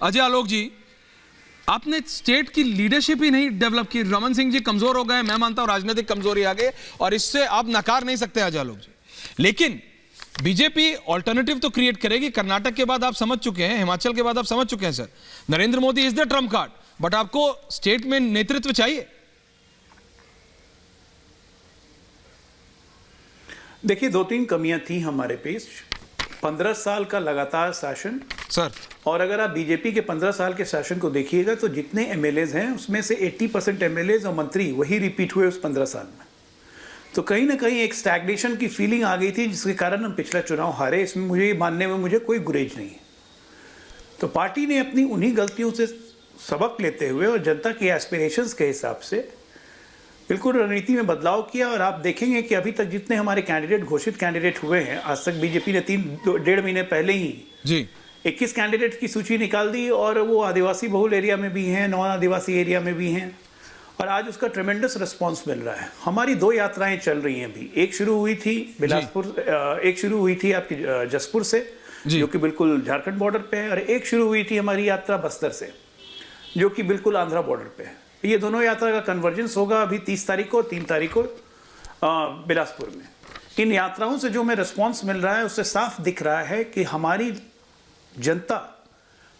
अजय आलोक जी, आपने स्टेट की लीडरशिप ही नहीं डेवलप की। रमन सिंह जी कमजोर हो गए, मैं मानता हूं राजनीतिक कमजोरी आ गई, और इससे आप नकार नहीं सकते अजय आलोक जी। लेकिन बीजेपी ऑल्टरनेटिव तो क्रिएट करेगी। कर्नाटक के बाद आप समझ चुके हैं, हिमाचल के बाद आप समझ चुके हैं sir, Narendra Modi is the Trump card, but आपको स्टेट में नेतृत्व चाहिए। देखिए, 2-3 कमियां थी हमारे पेश। 15 साल का लगातार शासन सर, और अगर आप बीजेपी के 15 साल के शासन को देखिएगा तो जितने एमएलएज हैं उसमें से 80% एमएलएज और मंत्री वही रिपीट हुए उस 15 साल में। तो कहीं ना कहीं एक स्टैग्नेशन की फीलिंग आ गई थी, जिसके कारण हम पिछला चुनाव हारे। इसमें मुझे मानने में मुझे कोई गुरेज नहीं है। तो पार्टी ने अपनी उन्हीं गलतियों से सबक लेते हुए और जनता की एस्पिरेशंस के हिसाब से बिल्कुल रणनीति में बदलाव किया। और आप देखेंगे कि अभी तक जितने हमारे कैंडिडेट घोषित कैंडिडेट हुए हैं, आज तक बीजेपी ने 3-1.5 महीने पहले ही जी 21 कैंडिडेट की सूची निकाल दी, और वो आदिवासी बहुल एरिया में भी हैं, नॉन आदिवासी एरिया में भी हैं, और आज उसका ट्रेमेंडस रिस्पांस मिल रहा है। हमारी 2 यात्राएं चल रही हैं अभी। एक शुरू हुई थी बिलासपुर, एक शुरू हुई थी आपकी जसपुर से, जो कि बिल्कुल झारखंड बॉर्डर पे है, और एक शुरू हुई थी हमारी यात्रा बस्तर से, जो कि बिल्कुल आंध्रा बॉर्डर पे है। ये दोनों यात्रा का कन्वर्जेंस होगा अभी 30 तारीख को, 3 तारीख को बिलासपुर में। इन यात्राओं से जो हमें रिस्पांस मिल रहा है, उससे साफ दिख रहा है कि हमारी जनता,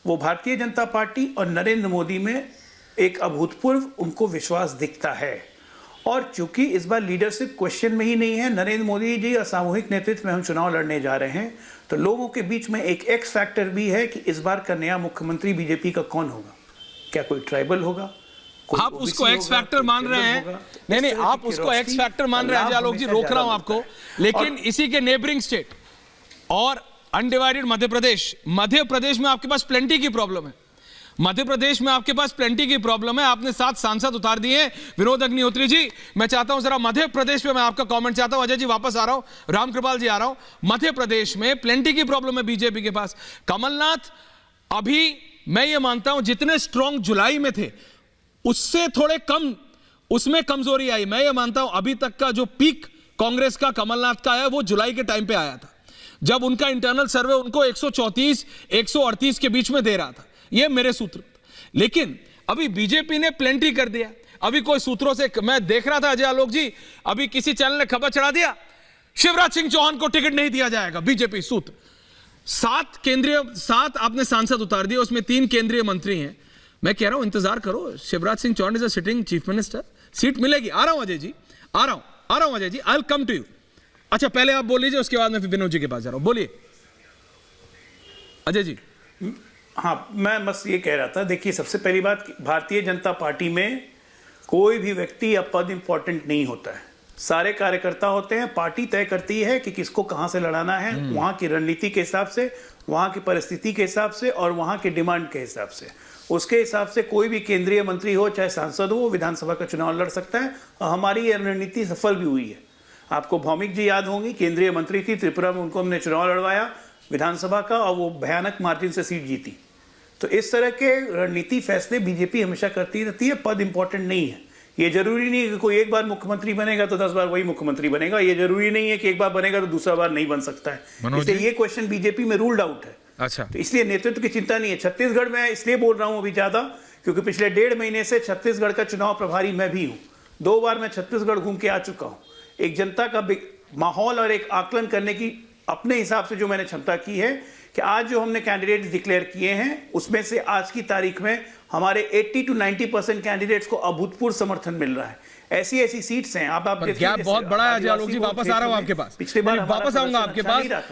वो भारतीय जनता पार्टी और नरेंद्र मोदी में एक अभूतपूर्व उनको विश्वास दिखता है। और चूंकि इस बार लीडरशिप क्वेश्चन में ही नहीं है, नरेंद्र मोदी जी और सामूहिक नेतृत्व में हम चुनाव लड़ने जा रहे हैं, तो लोगों के बीच में एक एक्स फैक्टर भी है कि इस बार का नया मुख्यमंत्री बीजेपी का कौन होगा। क्या कोई ट्राइबल होगा? आप उसको एक्स फैक्टर मान रहे हैं? नहीं, आप उसको एक्स फैक्टर मान रहे हैं अजय आलोक जी, रोक रहा हूं आपको। लेकिन इसी के नेबरिंग स्टेट और अनडिवाइडेड मध्य प्रदेश में आपके पास प्लेंटी की प्रॉब्लम है। मध्य प्रदेश में आपके पास प्लेंटी की प्रॉब्लम है। आपने 7 सांसद उतार दिए हैं। विनोद अग्निहोत्री जी, मैं चाहता हूं जरा मध्य प्रदेश पे मैं आपका कमेंट चाहता हूं। अजय जी वापस आ रहा हूं, रामकृपाल जी आ रहा हूं। मध्य प्रदेश में प्लेंटी की प्रॉब्लम है बीजेपी के पास। कमलनाथ अभी, मैं ये मानता हूं जितने स्ट्रॉन्ग जुलाई में थे उससे थोड़े कम उसमें कमजोरी आई। मैं ये मानता हूं अभी तक का जो पीक कांग्रेस का कमलनाथ का है वो जुलाई के टाइम पे आया था, जब उनका इंटरनल सर्वे उनको 134 138 के बीच में दे रहा था। ये मेरे सूत्र। लेकिन अभी बीजेपी ने प्लेंटी कर दिया। अभी कोई सूत्रों से मैं देख रहा था अजय आलोक जी, अभी किसी चैनल ने खबर चढ़ा दिया शिवराज सिंह चौहान को टिकट नहीं दिया जाएगा। बीजेपी सूत्र 7 आपने सांसद उतार दिए, उसमें 3 केंद्रीय मंत्री हैं। मैं कह रहा हूं इंतजार करो, Shivraj Singh Chouhan is a sitting chief minister, seat मिलेगी। आ रहा हूं अजय जी, आ रहा हूं Ajay ji, I will come to you. अच्छा, पहले आप बोल लीजिए, उसके बाद मैं फिर विनोद जी के पास जा रहा हूं। बोलिए अजय जी। हाँ, मैं बस ये कह रहा था, देखिए सबसे पहली बात, भारतीय जनता पार्टी में कोई भी व्यक्ति या पद इंपॉर्टेंट नहीं होता है। सारे कार्यकर्ता होते हैं। पार्टी तय करती है कि किसको कहां से लड़ाना है, वहां की रणनीति के हिसाब से, वहां की परिस्थिति के हिसाब से और वहां के डिमांड के हिसाब से। उसके हिसाब से कोई भी केंद्रीय मंत्री हो चाहे सांसद हो, विधानसभा का चुनाव लड़ सकता है। और हमारी ये रणनीति सफल भी हुई है। आपको भौमिक जी याद होंगी, केंद्रीय मंत्री थी, त्रिपुरा में उनको हमने चुनाव लड़वाया विधानसभा का, और वो भयानक मार्जिन से सीट जीती। तो इस तरह के रणनीति फैसले बीजेपी हमेशा करती रहती है। पद इंपॉर्टेंट नहीं है। ये जरूरी नहीं है कि कोई एक बार मुख्यमंत्री बनेगा तो 10 बार वही मुख्यमंत्री बनेगा। ये जरूरी नहीं है कि एक बार बनेगा तो दूसरा बार नहीं बन सकता है। इसलिए ये क्वेश्चन बीजेपी में रूल्ड आउट है। अच्छा, तो इसलिए नेतृत्व की चिंता नहीं है। छत्तीसगढ़ में इसलिए बोल रहा हूं अभी ज्यादा, क्योंकि पिछले 1.5 महीने से छत्तीसगढ़ का चुनाव प्रभारी मैं भी हूं। 2 बार मैं छत्तीसगढ़ घूम के आ चुका हूं। एक जनता का माहौल और एक आकलन करने की अपने हिसाब से जो मैंने क्षमता की है कि आज जो हमने कैंडिडेट्स डिक्लेयर किए हैं, उसमें से आज की तारीख में हमारे 80 to 90% कैंडिडेट्स को अभूतपूर्व समर्थन मिल रहा है। ऐसी सीट्स हैं। आप गैप बहुत बड़ा है अजय आलोक जी। वापस आ रहा हूं आपके पास, पिछले बार वापस आऊंगा आपके पास।